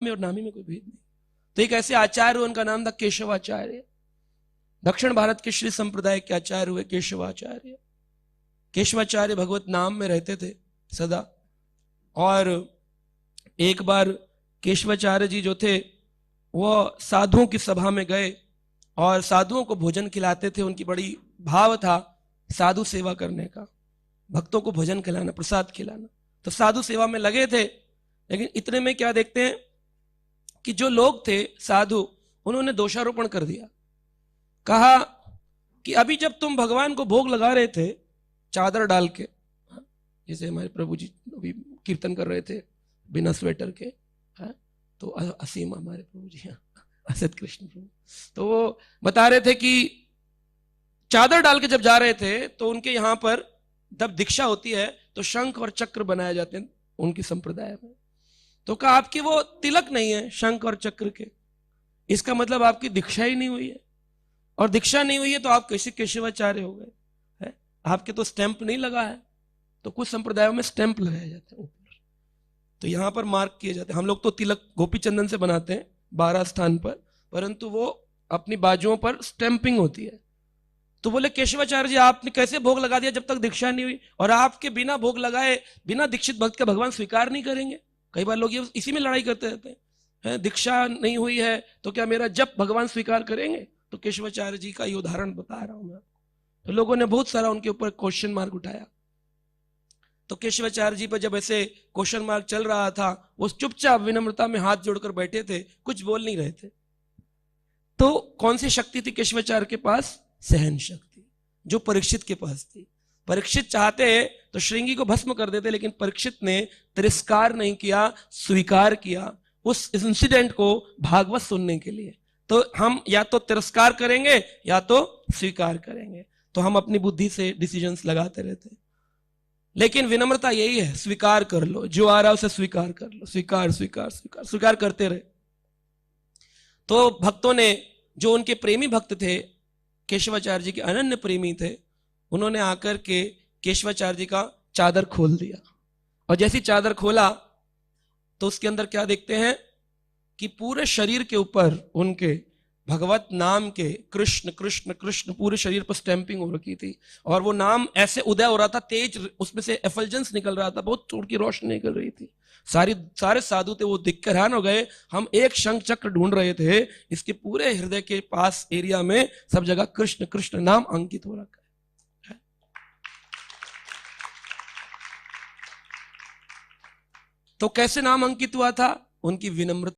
में और नामी में कोई भेद नहीं। तो एक ऐसे आचार्य, उनका नाम था केशवाचार्य। दक्षिण भारत के श्री संप्रदाय के आचार्य हुए केशवाचार्य। केशवाचार्य भगवत नाम में रहते थे सदा। और एक बार केशवाचार्य जी जो थे वह साधुओं की सभा में गए और साधुओं को भोजन खिलाते थे। उनकी बड़ी भाव था साधु सेवा करने का, भक्तों को भोजन खिलाना, प्रसाद खिलाना। तो साधु सेवा में लगे थे। लेकिन इतने में क्या देखते हैं कि जो लोग थे साधु, उन्होंने दोषारोपण कर दिया। कहा कि अभी जब तुम भगवान को भोग लगा रहे थे चादर डाल के, जैसे हमारे प्रभु जी अभी कीर्तन कर रहे थे बिना स्वेटर के, तो असीम हमारे प्रभु जी असत कृष्ण प्रभु, तो वो बता रहे थे कि चादर डाल के जब जा रहे थे तो उनके यहां पर जब दीक्षा होती है तो शंख और चक्र बनाए जाते हैं उनकी संप्रदाय में। तो कहा आपकी वो तिलक नहीं है शंख और चक्र के, इसका मतलब आपकी दीक्षा ही नहीं हुई है, और दीक्षा नहीं हुई है तो आप कैसे केशवाचार्य हो गए है? आपके तो स्टैंप नहीं लगा है। तो कुछ संप्रदायों में स्टैंप लगाए जाते हैं ऊपर, तो यहां पर मार्क किए जाते हैं। हम लोग तो तिलक गोपी चंदन से बनाते हैं 12 स्थान पर, परंतु वो अपनी बाजुओं पर स्टैंपिंग होती है। तो बोले केशवाचार्य जी आपने कैसे भोग लगा दिया जब तक दीक्षा नहीं हुई, और आपके बिना भोग लगाए बिना दीक्षित भक्त का भगवान स्वीकार नहीं करेंगे। कई बार लोग ये इसी में लड़ाई करते रहते हैं, दीक्षा नहीं हुई है तो क्या मेरा जप भगवान स्वीकार करेंगे। तो केशवाचार्य जी का ये उदाहरण बता रहा हूं मैं। तो लोगों ने बहुत सारा उनके ऊपर क्वेश्चन मार्क उठाया। तो केशवाचार्य जी पर जब ऐसे क्वेश्चन मार्क चल रहा था, वो चुपचाप विनम्रता में हाथ जोड़कर बैठे थे, कुछ बोल नहीं रहे थे। तो कौन सी शक्ति थी केशवाचार्य के पास? सहन शक्ति, जो परीक्षित के पास थी। परीक्षित चाहते तो श्रृंगी को भस्म कर देते, लेकिन परीक्षित ने तिरस्कार नहीं किया, स्वीकार किया उस इंसिडेंट को भागवत सुनने के लिए। तो हम या तो तिरस्कार करेंगे या तो स्वीकार करेंगे। तो हम अपनी बुद्धि से डिसीजंस लगाते रहते हैं, लेकिन विनम्रता यही है, स्वीकार कर लो, जो आ रहा है उसे स्वीकार कर लो। स्वीकार स्वीकार स्वीकार स्वीकार करते रहे। तो भक्तों ने, जो उनके प्रेमी भक्त थे, केशवाचार्य जी के अनन्य प्रेमी थे, उन्होंने आकर के केशवाचार्य जी का चादर खोल दिया। और जैसी चादर खोला तो उसके अंदर क्या देखते हैं कि पूरे शरीर के ऊपर उनके भगवत नाम के कृष्ण कृष्ण कृष्ण पूरे शरीर पर स्टैंपिंग हो रखी थी। और वो नाम ऐसे उदय हो रहा था, तेज उसमें से एफल्जेंस निकल रहा था, बहुत चोट की रोशनी निकल रही थी। सारे साधु थे, वो दिख कर हैरान हो गए। हम एक शंख चक्र ढूंढ रहे थे, इसके पूरे हृदय के पास एरिया में सब जगह कृष्ण कृष्ण नाम अंकित हो रखा है। तो कैसे नाम अंकित हुआ था? उनकी विनम्रता